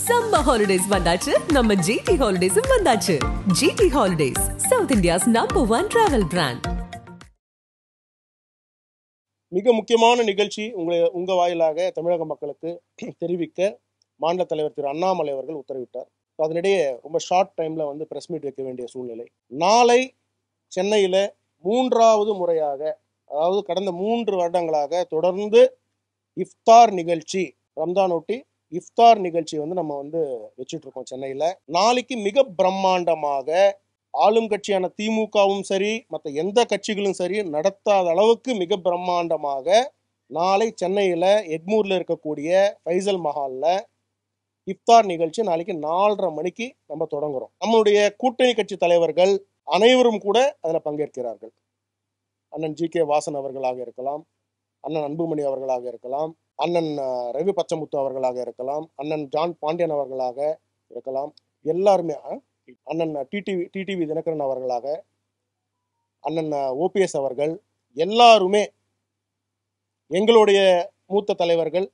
Summer holidays வந்தாச்சு, நம்ம GT Holidays வந்தாச்சு. GT Holidays, South India's #1 travel brand. மிக முக்கியமான நிகழ்ச்சி உங்க வாயிலாக தமிழக மக்களுக்கு தெரிவிக்க மாநில தலைவர் திரு அண்ணாமலை அவர்கள் உத்தரவிட்டார். அதனிடையே ரொம்ப ஷார்ட் டைம்ல பிரஸ் மீட் வைக்க வேண்டிய சூழ்நிலை. நாளை சென்னையில 3வது முறையாக, அதாவது கடந்த 3 வருடங்களாக தொடர்ந்து இஃப்தார் நிகழ்ச்சி, ரம்ஜான் ஒட்டி இஃப்தார் நிகழ்ச்சி நம்ம வச்சுட்டு இருக்கோம் சென்னையில. நாளைக்கு மிக பிரம்மாண்டமாக ஆளும் கட்சியான திமுகவும் சரி, மற்ற எந்த கட்சிகளும் சரி நடத்தாத அளவுக்கு மிக பிரம்மாண்டமாக நாளை சென்னையில எக்மூர்ல இருக்கக்கூடிய ஃபைசல் மஹால்ல இஃப்தார் நிகழ்ச்சி நாளைக்கு 4:30 மணிக்கு நம்ம தொடங்குறோம். நம்மளுடைய கூட்டணி கட்சி தலைவர்கள் அனைவரும் கூட அதில் பங்கேற்கிறார்கள். அண்ணன் ஜி.கே. வாசன் அவர்களாக இருக்கலாம், அண்ணன் அன்புமணி அவர்களாக இருக்கலாம், அண்ணன் ரவி பச்சமுத்து அவர்களாக இருக்கலாம், அண்ணன் ஜான் பாண்டியன் அவர்களாக இருக்கலாம், எல்லாருமே, அண்ணன் டிடிவி தினகரன் அவர்களாக, அண்ணன் ஓபிஎஸ் அவர்கள், எல்லாருமே எங்களுடைய மூத்த தலைவர்கள்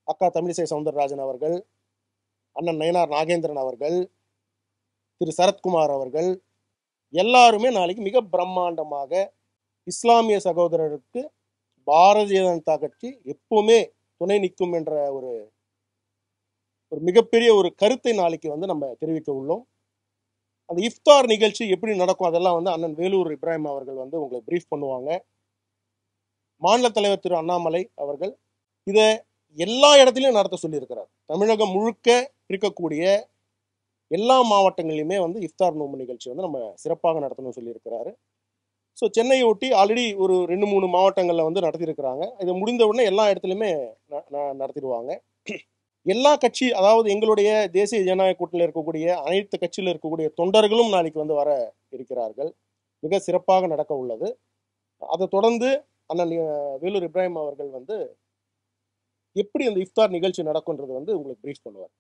அக்கா தமிழிசை சவுந்தரராஜன் அவர்கள், அண்ணன் நயனார் நாகேந்திரன் அவர்கள், திரு சரத்குமார் அவர்கள், எல்லாருமே நாளைக்கு மிக பிரம்மாண்டமாக இஸ்லாமிய சகோதரருக்கு பாரதிய ஜனதா கட்சி எப்பவுமே துணை நிற்கும் என்ற ஒரு மிகப்பெரிய ஒரு கருத்தை நாளைக்கு நம்ம தெரிவிக்க உள்ளோம். அந்த இஃப்தார் நிகழ்ச்சி எப்படி நடக்கும் அதெல்லாம் அண்ணன் வேலூர் இப்ராஹிம் அவர்கள் உங்களை பிரீஃப் பண்ணுவாங்க. மாநில தலைவர் திரு அண்ணாமலை அவர்கள் இதை எல்லா இடத்துலையும் நடத்த சொல்லியிருக்கிறார். தமிழகம் முழுக்க இருக்கக்கூடிய எல்லா மாவட்டங்களிலுமே இஃப்தார் நோன்பு நிகழ்ச்சி நம்ம சிறப்பாக நடத்தணும்னு சொல்லியிருக்கிறாரு. ஸோ சென்னையை ஒட்டி ஆல்ரெடி ஒரு 2-3 மாவட்டங்களில் நடத்தியிருக்கிறாங்க. இது முடிந்த உடனே எல்லா இடத்துலையுமே நடத்திடுவாங்க. எல்லா கட்சி, அதாவது எங்களுடைய தேசிய ஜனநாயக கூட்டணியில் இருக்கக்கூடிய அனைத்து கட்சியில் இருக்கக்கூடிய தொண்டர்களும் நாளைக்கு வர இருக்கிறார்கள். மிக சிறப்பாக நடக்க உள்ளது. அதை தொடர்ந்து அண்ணன் வேலூர் இப்ராஹிம் அவர்கள் எப்படி அந்த இஃப்தார் நிகழ்ச்சி நடக்கும்ன்றது உங்களுக்கு பிரீஃப் பண்ணுவார்.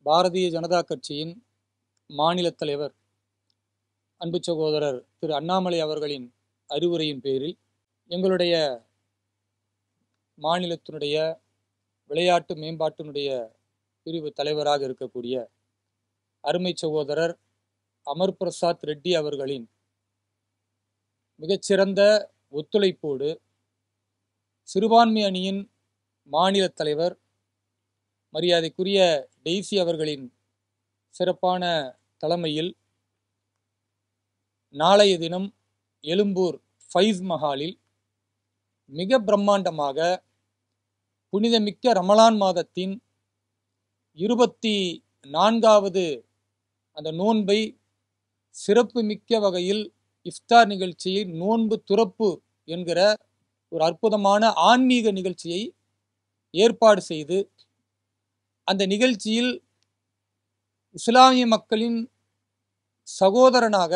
பாரதிய ஜனதா கட்சியின் மாநில தலைவர் அன்பு சகோதரர் திரு அண்ணாமலை அவர்களின் அறிவுரையின் பேரில் எங்களுடைய மாநிலத்தினுடைய விளையாட்டு மேம்பாட்டினுடைய பிரிவு தலைவராக இருக்கக்கூடிய அருமை சகோதரர் அமர் பிரசாத் ரெட்டி அவர்களின் மிகச்சிறந்த ஒத்துழைப்போடு சிறுபான்மை அணியின் மாநில தலைவர் மரியாதைக்குரிய டெய்சி அவர்களின் சிறப்பான தலைமையில் நாளைய தினம் எழும்பூர் ஃபைஸ் மஹாலில் மிக பிரம்மாண்டமாக புனிதமிக்க ரமலான் மாதத்தின் 24வது அந்த நோன்பை சிறப்பு மிக்க வகையில் இஃப்தார் நிகழ்ச்சியை நோன்பு துறப்பு என்கிற ஒரு அற்புதமான ஆன்மீக நிகழ்ச்சியை ஏற்பாடு செய்து அந்த நிகழ்ச்சியில் இஸ்லாமிய மக்களின் சகோதரனாக,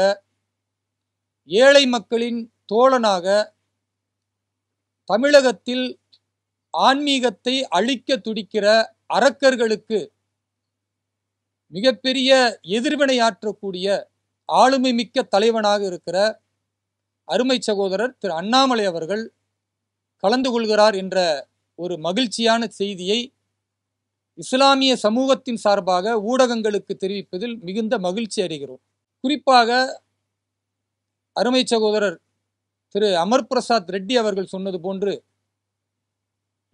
ஏழை மக்களின் தோழனாக, தமிழகத்தில் ஆன்மீகத்தை அழிக்க துடிக்கிற அரக்கர்களுக்கு மிகப்பெரிய எதிர்வினையாற்றக்கூடிய ஆளுமை மிக்க தலைவனாக இருக்கிற அருமை சகோதரர் திரு அண்ணாமலை அவர்கள் கலந்து கொள்கிறார் என்ற ஒரு மகிழ்ச்சியான செய்தியை இஸ்லாமிய சமூகத்தின் சார்பாக ஊடகங்களுக்கு தெரிவிப்பதில் மிகுந்த மகிழ்ச்சி அடைகிறோம். குறிப்பாக அருமை சகோதரர் திரு அமர் பிரசாத் ரெட்டி அவர்கள் சொன்னது போன்று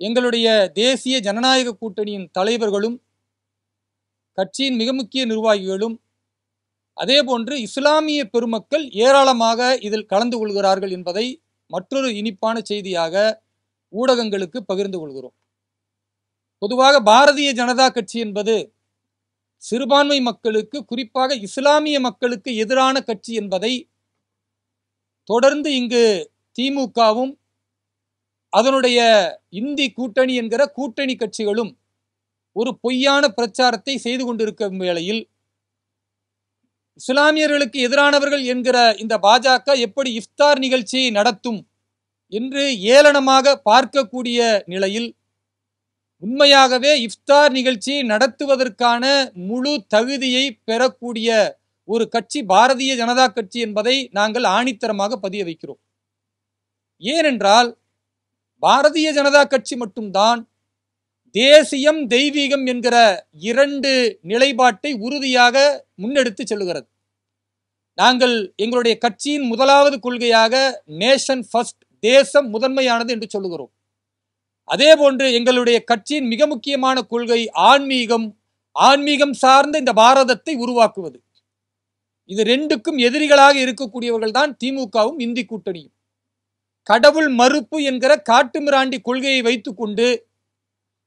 எங்களுடைய தேசிய ஜனநாயக கூட்டணியின் தலைவர்களும் கட்சியின் மிக முக்கிய நிர்வாகிகளும் அதே போன்று இஸ்லாமிய பெருமக்கள் ஏராளமாக இதில் கலந்து கொள்கிறார்கள் என்பதை மற்றொரு இனிப்பான செய்தியாக ஊடகங்களுக்கு பகிர்ந்து கொள்கிறோம். பொதுவாக பாரதிய ஜனதா கட்சி என்பது சிறுபான்மை மக்களுக்கு, குறிப்பாக இஸ்லாமிய மக்களுக்கு எதிரான கட்சி என்பதை தொடர்ந்து இங்கு திமுகவும் அதனுடைய இந்தி கூட்டணி என்கிற கூட்டணி கட்சிகளும் ஒரு பொய்யான பிரச்சாரத்தை செய்து கொண்டிருக்கும் வேளையில் இஸ்லாமியர்களுக்கு எதிரானவர்கள் என்கிற இந்த பாஜக எப்படி இஃப்தார் நிகழ்ச்சியை நடத்தும் என்று ஏளனமாக பார்க்கக்கூடிய நிலையில் உண்மையாகவே இஃப்தார் நிகழ்ச்சியை நடத்துவதற்கான முழு தகுதியை பெறக்கூடிய ஒரு கட்சி பாரதிய ஜனதா கட்சி என்பதை நாங்கள் ஆணித்தரமாக பதிய வைக்கிறோம். ஏனென்றால் பாரதிய ஜனதா கட்சி மட்டும்தான் தேசியம் தெய்வீகம் என்கிற இரண்டு நிலைப்பாட்டை உறுதியாக முன்னெடுத்து செல்லுகிறது. நாங்கள் எங்களுடைய கட்சியின் முதலாவது கொள்கையாக நேஷன் ஃபர்ஸ்ட், தேசம் முதன்மையானது என்று சொல்லுகிறோம். அதே போன்று எங்களுடைய கட்சியின் மிக முக்கியமான கொள்கை ஆன்மீகம், ஆன்மீகம் சார்ந்த இந்த பாரதத்தை உருவாக்குவது. இது ரெண்டுக்கும் எதிரிகளாக இருக்கக்கூடியவர்கள் தான் திமுகவும் இந்தி கூட்டணியும். கடவுள் மறுப்பு என்கிற காட்டுமிராண்டி கொள்கையை வைத்துக் கொண்டு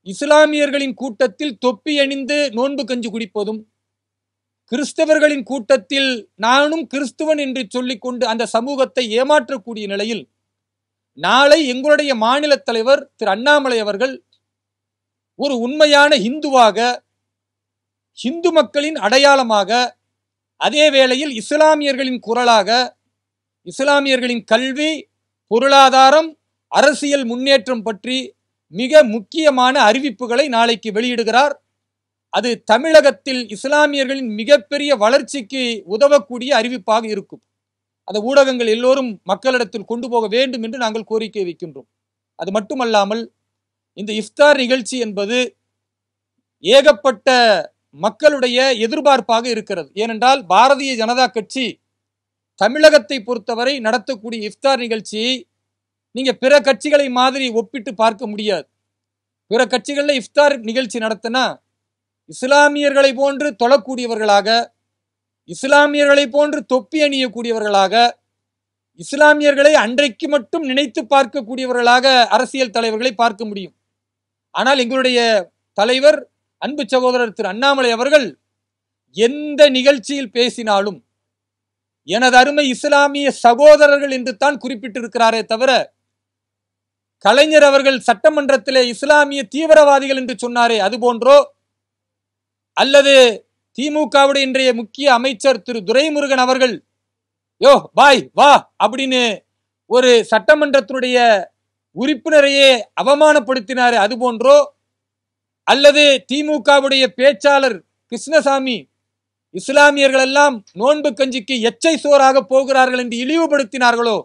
இஸ்லாமியர்களின் கூட்டத்தில் தொப்பி அணிந்து நோன்பு கஞ்சி குடிப்பதும், கிறிஸ்தவர்களின் கூட்டத்தில் நானும் கிறிஸ்துவன் என்று சொல்லிக்கொண்டு அந்த சமூகத்தை ஏமாற்றக்கூடிய நிலையில் நாளை எங்களுடைய மாநில தலைவர் திரு அண்ணாமலை அவர்கள் ஒரு உண்மையான இந்துவாக, இந்து மக்களின் அடையாளமாக, அதே வேளையில் இஸ்லாமியர்களின் குரலாக, இஸ்லாமியர்களின் கல்வி, பொருளாதாரம், அரசியல் முன்னேற்றம் பற்றி மிக முக்கியமான அறிவிப்புகளை நாளைக்கு வெளியிடுகிறார். அது தமிழகத்தில் இஸ்லாமியர்களின் மிகப்பெரிய வளர்ச்சிக்கு உதவக்கூடிய அறிவிப்பாக இருக்கும். அந்த ஊடகங்கள் எல்லோரும் மக்களிடத்தில் கொண்டு போக வேண்டும் என்று நாங்கள் கோரிக்கை வைக்கின்றோம். அது மட்டுமல்லாமல் இந்த இஃப்தார் நிகழ்ச்சி என்பது ஏகப்பட்ட மக்களுடைய எதிர்பார்ப்பாக இருக்கிறது. ஏனென்றால் பாரதிய ஜனதா கட்சி தமிழகத்தை பொறுத்தவரை நடத்தக்கூடிய இஃப்தார் நிகழ்ச்சியை நீங்க பிற கட்சிகளை மாதிரி ஒப்பிட்டு பார்க்க முடியாது. பிற கட்சிகளில் இஃப்தார் நிகழ்ச்சி நடத்தினா இஸ்லாமியர்களை போன்று தொழக்கூடியவர்களாக, இஸ்லாமியர்களை போன்று தொப்பி அணியக்கூடியவர்களாக, இஸ்லாமியர்களை அன்றைக்கு மட்டும் நினைத்து பார்க்கக்கூடியவர்களாக அரசியல் தலைவர்களை பார்க்க முடியும். ஆனால் எங்களுடைய தலைவர் அன்பு சகோதரர் திரு அண்ணாமலை அவர்கள் எந்த நிகழ்ச்சியில் பேசினாலும் எனது அருமை இஸ்லாமிய சகோதரர்கள் என்று தான் குறிப்பிட்டிருக்கிறாரே தவிர, கலைஞர் அவர்கள் சட்டமன்றத்திலே இஸ்லாமிய தீவிரவாதிகள் என்று சொன்னாரே அது போன்றோ, அல்லது திமுகவுடைய இன்றைய முக்கிய அமைச்சர் திரு துரைமுருகன் அவர்கள் யோ பாய் வா அப்படின்னு ஒரு சட்டமன்றத்தினுடைய உறுப்பினரையே அவமானப்படுத்தினாரே அது போன்றோ, அல்லது திமுகவுடைய பேச்சாளர் கிருஷ்ணசாமி இஸ்லாமியர்கள் எல்லாம் நோன்பு கஞ்சிக்கு எச்சை சோறாக போகிறார்கள் என்று இழிவுபடுத்தினார்களோ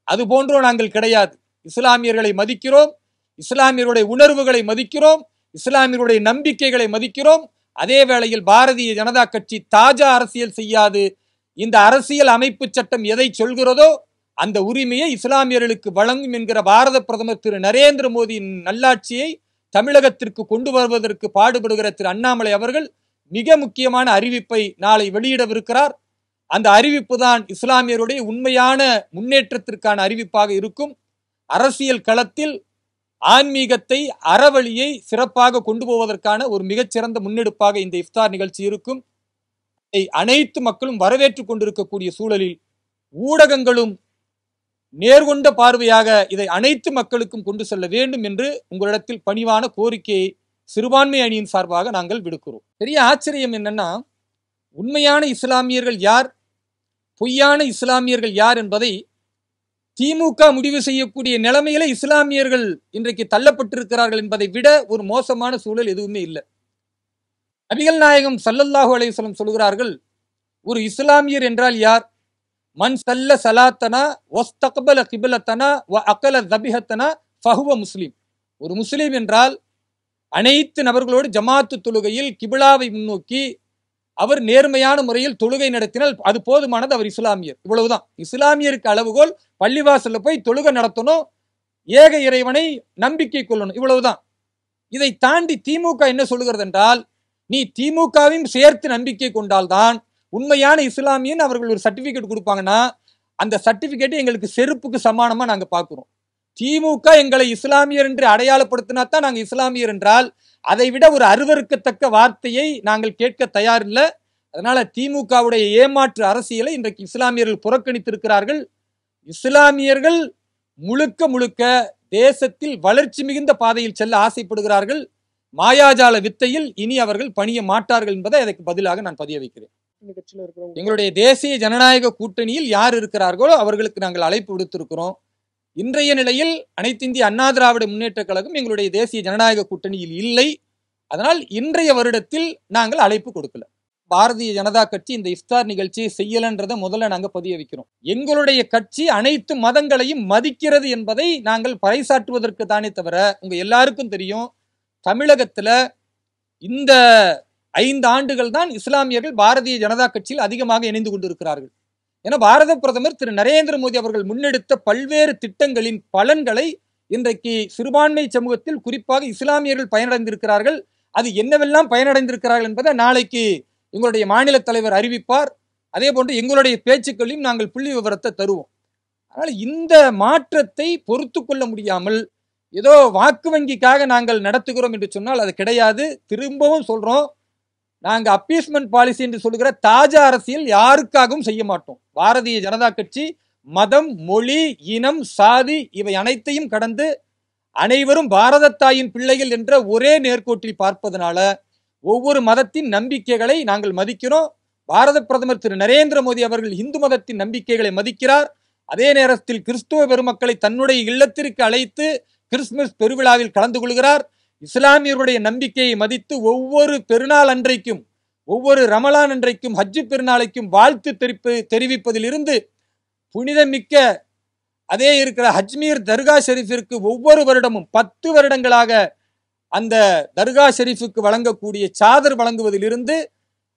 அது போன்றோ நாங்கள் கிடையாது. இஸ்லாமியர்களை மதிக்கிறோம், இஸ்லாமியர்களுடைய உணர்வுகளை மதிக்கிறோம், இஸ்லாமியர்களுடைய நம்பிக்கைகளை மதிக்கிறோம். அதே வேளையில் பாரதிய ஜனதா கட்சி தாஜா அரசியல் செய்யாது. இந்த அரசியல் அமைப்பு சட்டம் எதை சொல்கிறதோ அந்த உரிமையை இஸ்லாமியர்களுக்கு வழங்கும் என்கிற பாரத பிரதமர் திரு நரேந்திர மோடியின் நல்லாட்சியை தமிழகத்திற்கு கொண்டு வருவதற்கு பாடுபடுகிற திரு அண்ணாமலை அவர்கள் மிக முக்கியமான அறிவிப்பை நாளை வெளியிடவிருக்கிறார். அந்த அறிவிப்பு தான் இஸ்லாமியருடைய உண்மையான முன்னேற்றத்திற்கான அறிவிப்பாக இருக்கும். அரசியல் களத்தில் ஆன்மீகத்தை, அறவழியை சிறப்பாக கொண்டு போவதற்கான ஒரு மிகச்சிறந்த முன்னெடுப்பாக இந்த இஃப்தார் நிகழ்ச்சி இருக்கும். அனைத்து மக்களும் வரவேற்றுக் கொண்டிருக்கக்கூடிய சூழலில் ஊடகங்களும் நேர்கொண்ட பார்வையாக இதை அனைத்து மக்களுக்கும் கொண்டு செல்ல வேண்டும் என்று உங்களிடத்தில் பணிவான கோரிக்கையை சிறுபான்மை அணியின் சார்பாக நாங்கள் விடுக்கிறோம். பெரிய ஆச்சரியம் என்னன்னா, உண்மையான இஸ்லாமியர்கள் யார், பொய்யான இஸ்லாமியர்கள் யார் என்பதை திமுக முடிவு செய்யக்கூடிய நிலைமையில இஸ்லாமியர்கள் இன்றைக்கு தள்ளப்பட்டிருக்கிறார்கள் என்பதை விட ஒரு மோசமான சூழல் எதுவுமே இல்லை. நபிகள் நாயகம் ஸல்லல்லாஹு அலைஹி வஸல்லம் சொல்கிறார்கள், ஒரு இஸ்லாமியர் என்றால் யார்? மன் சல்ல சலாத்தனா வஸ்தக்பல கிப்லத்தனா வ அகல தபிஹத்தனா ஃபஹுவ முஸ்லிம். ஒரு முஸ்லிம் என்றால் அனைத்து நபர்களோடு ஜமாத்து தொழுகையில் கிபிலாவை முன்னோக்கி அவர் நேர்மையான முறையில் தொழுகை நடத்தினால் அது போதுமானது, அவர் இஸ்லாமியர். இவ்வளவுதான். இஸ்லாமியருக்கு அளவுகோல் பள்ளிவாசல்ல போய் தொழுகை நடத்தணும், ஏக இறைவனை நம்பிக்கை கொள்ளணும், இவ்வளவுதான். இதை தாண்டி திமுக என்ன சொல்லுகிறது என்றால், நீ திமுகவையும் சேர்த்து நம்பிக்கை கொண்டால்தான் உண்மையான இஸ்லாமியன். அவர்கள் ஒரு சர்டிபிகேட் கொடுப்பாங்கன்னா அந்த சர்டிபிகேட் எங்களுக்கு செருப்புக்கு சமானமா நாங்க பார்க்கிறோம். திமுக எங்களை இஸ்லாமியர் என்று அடையாளப்படுத்தினா தான் நாங்கள் இஸ்லாமியர் என்றால் அதை விட ஒரு அருவருக்கத்தக்க வார்த்தையை நாங்கள் கேட்க தயாரில்லை. அதனால திமுகவுடைய ஏமாற்று அரசியலை இன்றைக்கு இஸ்லாமியர்கள் புறக்கணித்திருக்கிறார்கள். இஸ்லாமியர்கள் முழுக்க முழுக்க தேசத்தில் வளர்ச்சி மிகுந்த பாதையில் செல்ல ஆசைப்படுகிறார்கள். மாயாஜால வித்தையில் இனி அவர்கள் பணிய மாட்டார்கள் என்பதை அதற்கு பதிலாக நான் பதிய வைக்கிறேன். எங்களுடைய தேசிய ஜனநாயக கூட்டணியில் யார் இருக்கிறார்களோ அவர்களுக்கு நாங்கள் அழைப்பு விடுத்திருக்கிறோம். இன்றைய நிலையில் அனைத்து இந்திய அண்ணா திராவிட முன்னேற்ற கழகம் எங்களுடைய தேசிய ஜனநாயக கூட்டணியில் இல்லை. அதனால் இன்றைய வருடத்தில் நாங்கள் அழைப்பு கொடுக்கல. பாரதிய ஜனதா கட்சி இந்த இஃப்தார் நிகழ்ச்சியை செய்யலன்றதை முதல்ல நாங்கள் பதிய வைக்கிறோம். எங்களுடைய கட்சி அனைத்து மதங்களையும் மதிக்கிறது என்பதை நாங்கள் பறைசாற்றுவதற்கு தானே தவிர, உங்க எல்லாருக்கும் தெரியும், தமிழகத்துல இந்த 5 ஆண்டுகள் தான் இஸ்லாமியர்கள் பாரதிய ஜனதா கட்சியில் அதிகமாக இணைந்து கொண்டிருக்கிறார்கள். ஏன்னா பாரத பிரதமர் திரு நரேந்திர மோடி அவர்கள் முன்னெடுத்த பல்வேறு திட்டங்களின் பலன்களை இன்றைக்கு சிறுபான்மை சமூகத்தில் குறிப்பாக இஸ்லாமியர்கள் பயனடைந்திருக்கிறார்கள். அது என்னவெல்லாம் பயனடைந்திருக்கிறார்கள் என்பதை நாளைக்கு எங்களுடைய மாநில தலைவர் அறிவிப்பார். அதே போன்று எங்களுடைய பேச்சுக்களையும் நாங்கள் புள்ளி விவரத்தை தருவோம். அதனால் இந்த மாற்றத்தை பொறுத்து கொள்ள முடியாமல் ஏதோ வாக்கு வங்கிக்காக நாங்கள் நடத்துகிறோம் என்று சொன்னால் அது கிடையாது. திரும்பவும் சொல்றோம், நாங்கள் அப்பீஸ்மெண்ட் பாலிசி என்று சொல்லுகிற தாஜா அரசியல் யாருக்காகவும் செய்ய மாட்டோம். பாரதிய ஜனதா கட்சி மதம், மொழி, இனம், சாதி இவை அனைத்தையும் கடந்து அனைவரும் பாரத தாயின் பிள்ளைகள் என்ற ஒரே நேர்கோட்டில் பார்ப்பதனால ஒவ்வொரு மதத்தின் நம்பிக்கைகளை நாங்கள் மதிக்கிறோம். பாரத பிரதமர் திரு நரேந்திர மோடி அவர்கள் இந்து மதத்தின் நம்பிக்கைகளை மதிக்கிறார். அதே நேரத்தில் கிறிஸ்துவ பெருமக்களை தன்னுடைய இல்லத்திற்கு அழைத்து கிறிஸ்துமஸ் பெருவிழாவில் கலந்து கொள்கிறார். இஸ்லாமியருடைய நம்பிக்கையை மதித்து ஒவ்வொரு பெருநாள் அன்றைக்கும், ஒவ்வொரு ரமலான் அன்றைக்கும், ஹஜ்ஜு பெருநாளைக்கும் வாழ்த்து தெரிவிப்பதிலிருந்து புனிதமிக்க அதே இருக்கிற அஜ்மீர் தர்கா ஷெரீஃபிற்கு ஒவ்வொரு வருடமும் 10 வருடங்களாக அந்த தர்கா ஷெரீஃபுக்கு வழங்கக்கூடிய சாதர் வழங்குவதிலிருந்து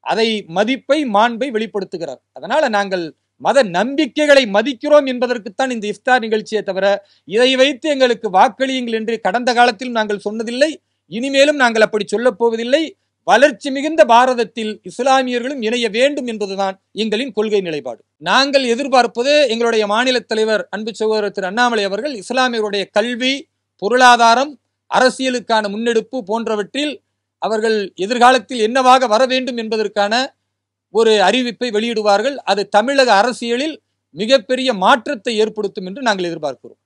அதை மதிப்பை, மாண்பை வெளிப்படுத்துகிறார். அதனால நாங்கள் மத நம்பிக்கைகளை மதிக்கிறோம் என்பதற்குத்தான் இந்த இஃப்தார் நிகழ்ச்சியை தவிர இதை வைத்து எங்களுக்கு வாக்களியுங்கள் என்று கடந்த காலத்தில் நாங்கள் சொன்னதில்லை, இனிமேலும் நாங்கள் அப்படி சொல்லப் போவதில்லை. வளர்ச்சி மிகுந்த பாரதத்தில் இஸ்லாமியர்களும் இணைய வேண்டும் என்பதுதான் எங்களின் கொள்கை நிலைப்பாடு. நாங்கள் எதிர்பார்ப்பது எங்களுடைய மாநில தலைவர் அன்பு சகோதரர் திரு அண்ணாமலை அவர்கள் இஸ்லாமியருடைய கல்வி, பொருளாதாரம், அரசியலுக்கான முன்னெடுப்பு போன்றவற்றில் அவர்கள் எதிர்காலத்தில் என்னவாக வர வேண்டும் என்பதற்கான ஒரு அறிவிப்பை வெளியிடுவார்கள். அது தமிழக அரசியலில் மிகப்பெரிய மாற்றத்தை ஏற்படுத்தும் என்று நாங்கள் எதிர்பார்க்கிறோம்.